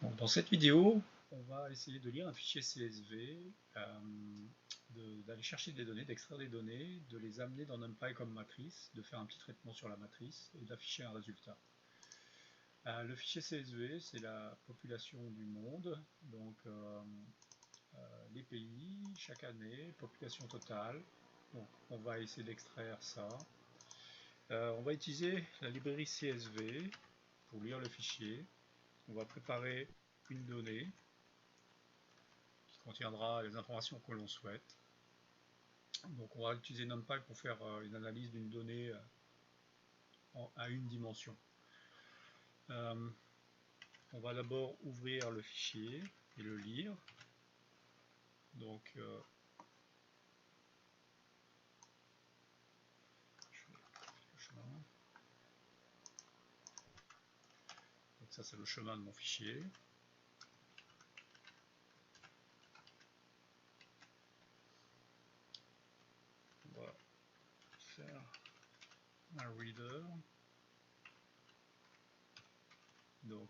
Donc, dans cette vidéo, on va essayer de lire un fichier CSV, d'aller chercher des données, d'extraire des données, de les amener dans NumPy comme matrice, de faire un petit traitement sur la matrice et d'afficher un résultat. Le fichier CSV, c'est la population du monde, donc les pays, chaque année, population totale. Donc, on va essayer d'extraire ça. On va utiliser la librairie CSV pour lire le fichier. On va préparer une donnée qui contiendra les informations que l'on souhaite. Donc on va utiliser NumPy pour faire une analyse d'une donnée à une dimension. On va d'abord ouvrir le fichier et le lire. Donc je vais le chemin. Donc ça c'est le chemin de mon fichier. On va faire un reader. Donc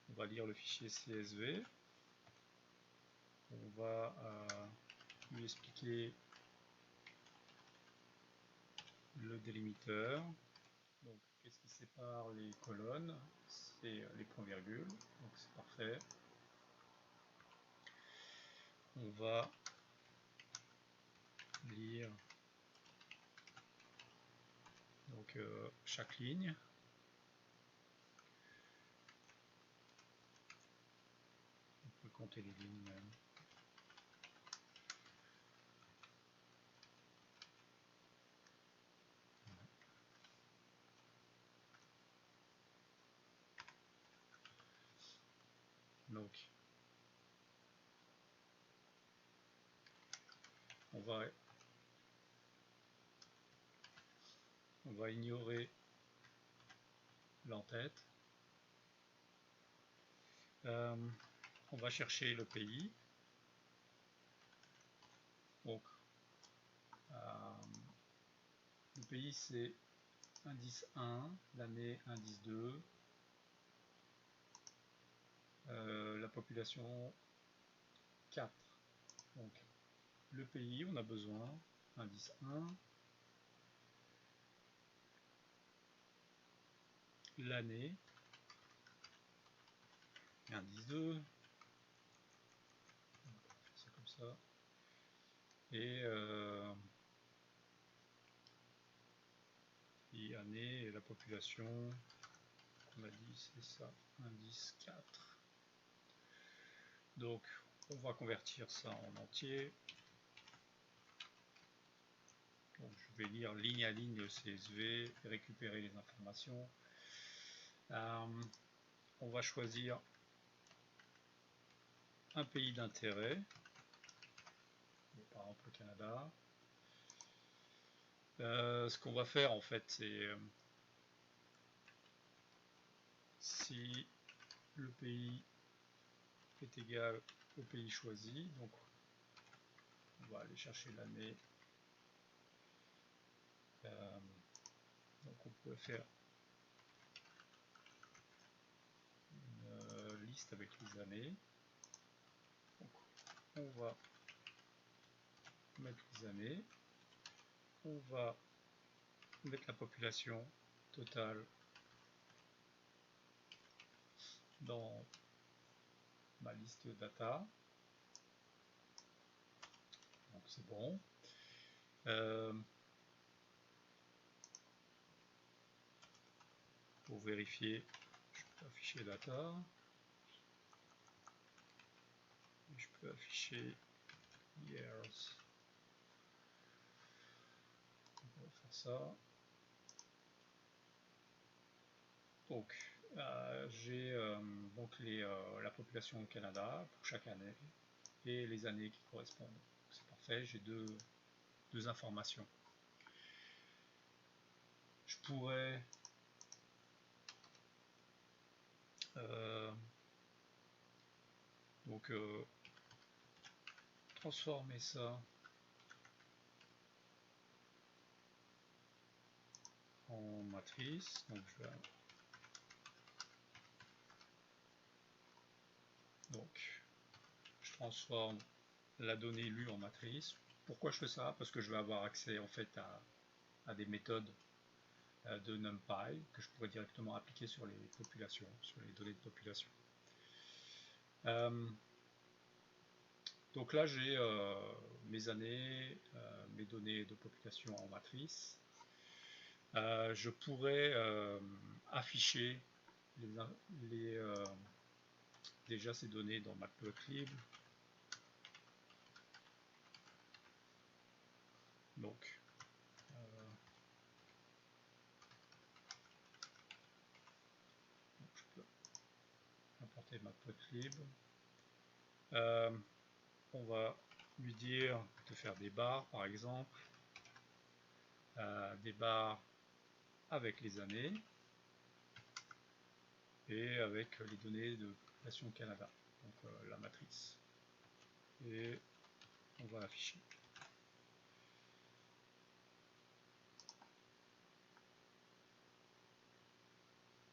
on va lire le fichier CSV. On va lui expliquer le délimiteur. Donc qu'est-ce qui sépare les colonnes? C'est les points-virgules, donc c'est parfait. On va lire donc chaque ligne. On peut compter les lignes même. Donc on va ignorer l'entête. On va chercher le pays. Donc le pays c'est indice 1, l'année indice 2, la population 4. Donc le pays, on a besoin, indice 1, l'année, indice 2, c'est comme ça, et année et la population, on a dit c'est ça, indice 4. Donc on va convertir ça en entier. Donc, je vais lire ligne à ligne le CSV et récupérer les informations. On va choisir un pays d'intérêt, par exemple le Canada. Ce qu'on va faire en fait, c'est si le pays est égal au pays choisi, donc on va aller chercher l'année. Donc on pourrait faire une liste avec les années. Donc, on va mettre les années. On va mettre la population totale dans ma liste data. Donc c'est bon. Pour vérifier, je peux afficher data. Je peux afficher years. On va faire ça. Donc j'ai donc la population au Canada pour chaque année et les années qui correspondent. C'est parfait, j'ai deux informations. Je pourrais donc transformer ça en matrice. Donc je vais Donc, je transforme la donnée lue en matrice. Pourquoi je fais ça? Parce que je vais avoir accès en fait à des méthodes de NumPy que je pourrais directement appliquer sur les populations, sur les données de population. Donc là j'ai mes années, mes données de population en matrice. Je pourrais afficher déjà ces données dans Matplotlib. Donc je peux importer Matplotlib. On va lui dire de faire des barres par exemple, des barres avec les années et avec les données de population Canada, donc la matrice. Et on va afficher.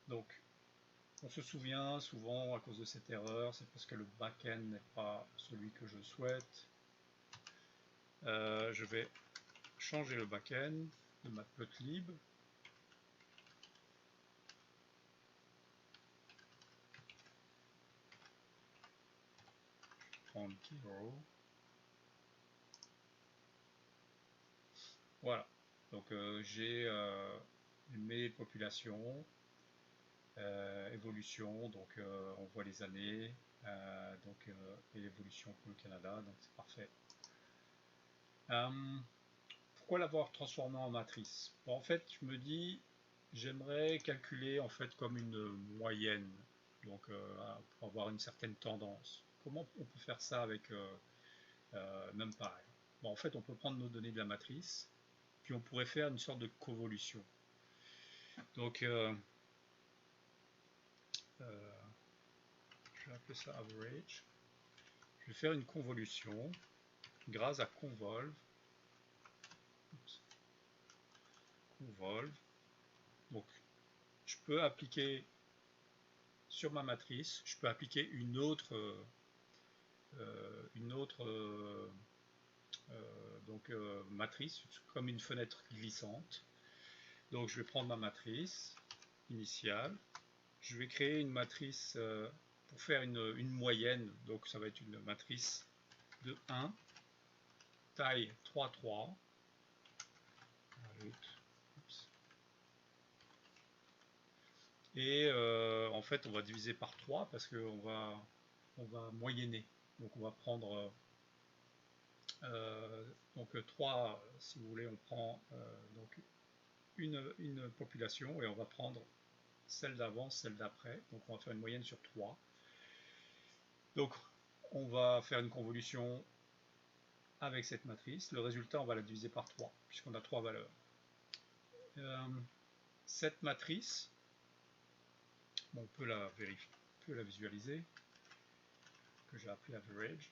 Donc on se souvient souvent à cause de cette erreur, c'est parce que le backend n'est pas celui que je souhaite. Je vais changer le backend de Matplotlib. Prendre Keyrow. Voilà. Donc j'ai mes populations, évolution, donc on voit les années, et l'évolution pour le Canada, donc c'est parfait. Pourquoi l'avoir transformé en matrice? Bon, en fait, je me dis, j'aimerais calculer en fait comme une moyenne, donc pour avoir une certaine tendance. Comment on peut faire ça avec NumPy? Bon, en fait, on peut prendre nos données de la matrice, puis on pourrait faire une sorte de convolution. Donc, je vais appeler ça average. Je vais faire une convolution grâce à convolve. Convolve. Donc, je peux appliquer sur ma matrice, je peux appliquer une autre matrice comme une fenêtre glissante. Donc je vais prendre ma matrice initiale, je vais créer une matrice pour faire une moyenne, donc ça va être une matrice de 1, taille 3,3. Et en fait on va diviser par 3 parce qu'on va moyenner. Donc on va prendre donc 3, si vous voulez, on prend donc une population et on va prendre celle d'avant, celle d'après. Donc on va faire une moyenne sur 3. Donc on va faire une convolution avec cette matrice. Le résultat, on va la diviser par 3 puisqu'on a 3 valeurs. Cette matrice, bon, on peut la vérifier, on peut la visualiser, que j'ai appelé average.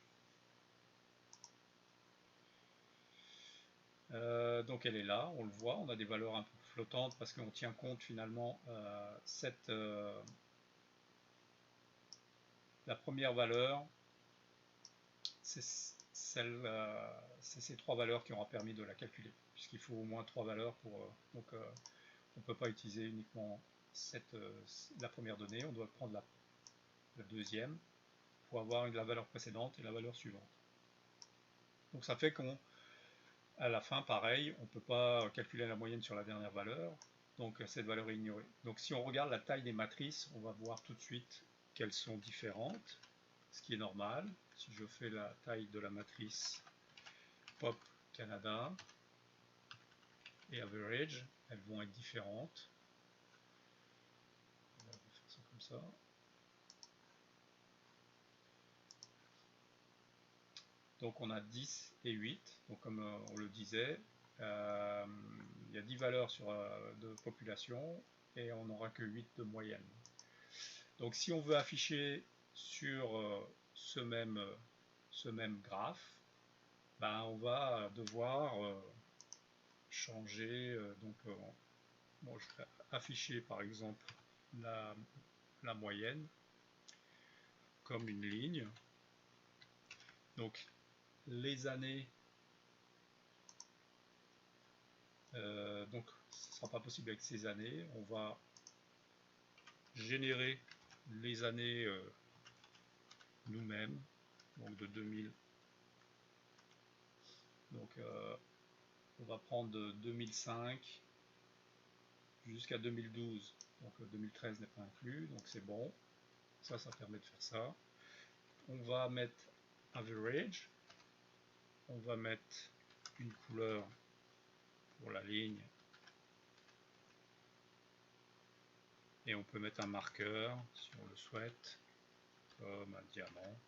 Donc elle est là, on le voit, on a des valeurs un peu flottantes parce qu'on tient compte finalement la première valeur, c'est ces 3 valeurs qui aura permis de la calculer, puisqu'il faut au moins 3 valeurs pour on ne peut pas utiliser uniquement la première donnée, on doit prendre la deuxième pour avoir la valeur précédente et la valeur suivante. Donc ça fait qu'à la fin, pareil, on ne peut pas calculer la moyenne sur la dernière valeur, donc cette valeur est ignorée. Donc si on regarde la taille des matrices, on va voir tout de suite qu'elles sont différentes, ce qui est normal. Si je fais la taille de la matrice Pop Canada et Average, elles vont être différentes. On va faire ça comme ça. Donc on a 10 et 8, donc comme on le disait, il y a 10 valeurs de population et on n'aura que 8 de moyenne. Donc si on veut afficher sur ce même graphe, ben, on va devoir changer, bon, je vais afficher par exemple la moyenne. comme une ligne. Donc les années, donc ce ne sera pas possible avec ces années. On va générer les années nous-mêmes, donc de 2000. Donc on va prendre de 2005 jusqu'à 2012. Donc 2013 n'est pas inclus, donc c'est bon. Ça permet de faire ça. On va mettre average. On va mettre une couleur pour la ligne. Et on peut mettre un marqueur si on le souhaite, comme un diamant.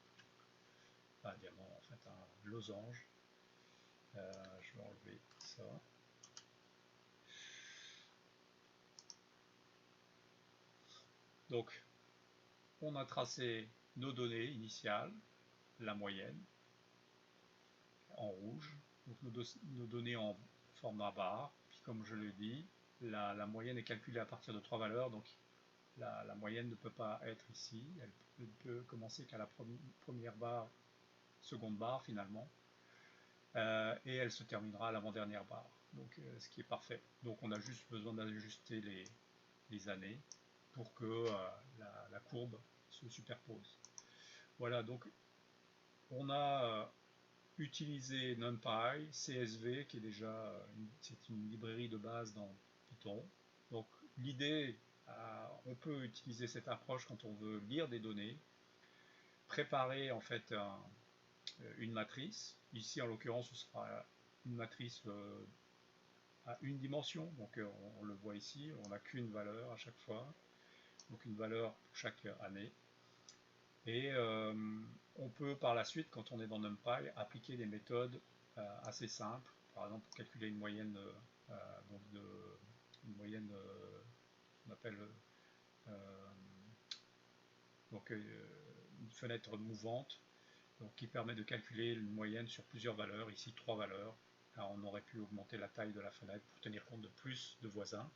Pas un diamant, en fait, un losange. Je vais enlever ça. Donc, on a tracé nos données initiales, la moyenne, en rouge, donc nos données en format barre. Puis comme je l'ai dit, la moyenne est calculée à partir de 3 valeurs, donc la moyenne ne peut pas être ici, elle ne peut commencer qu'à la première barre, seconde barre finalement, et elle se terminera à l'avant-dernière barre, donc ce qui est parfait. Donc on a juste besoin d'ajuster les années pour que la courbe se superpose. Voilà, donc on a utilisé NumPy, CSV, qui est déjà c'est une librairie de base dans Python. Donc l'idée, on peut utiliser cette approche quand on veut lire des données, préparer en fait une matrice. Ici en l'occurrence ce sera une matrice à une dimension, donc on le voit ici, on n'a qu'une valeur à chaque fois, donc une valeur pour chaque année. Et on peut par la suite, quand on est dans NumPy, appliquer des méthodes assez simples, par exemple pour calculer une moyenne, on appelle une fenêtre mouvante, donc qui permet de calculer une moyenne sur plusieurs valeurs, ici 3 valeurs. Alors on aurait pu augmenter la taille de la fenêtre pour tenir compte de plus de voisins.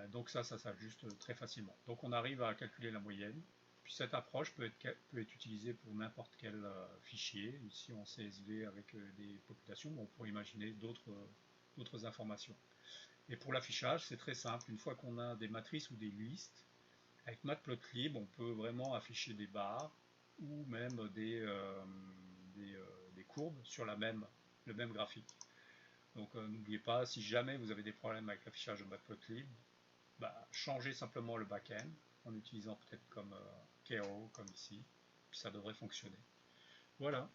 Donc ça s'ajuste très facilement. Donc on arrive à calculer la moyenne. Puis cette approche peut être utilisée pour n'importe quel fichier, ici en CSV avec des populations, mais on pourrait imaginer d'autres informations. Et pour l'affichage, c'est très simple. Une fois qu'on a des matrices ou des listes, avec Matplotlib, on peut vraiment afficher des barres ou même des courbes sur le même graphique. Donc n'oubliez pas, si jamais vous avez des problèmes avec l'affichage de Matplotlib, changez simplement le back-end en utilisant peut-être comme KO, comme ici, puis ça devrait fonctionner. Voilà.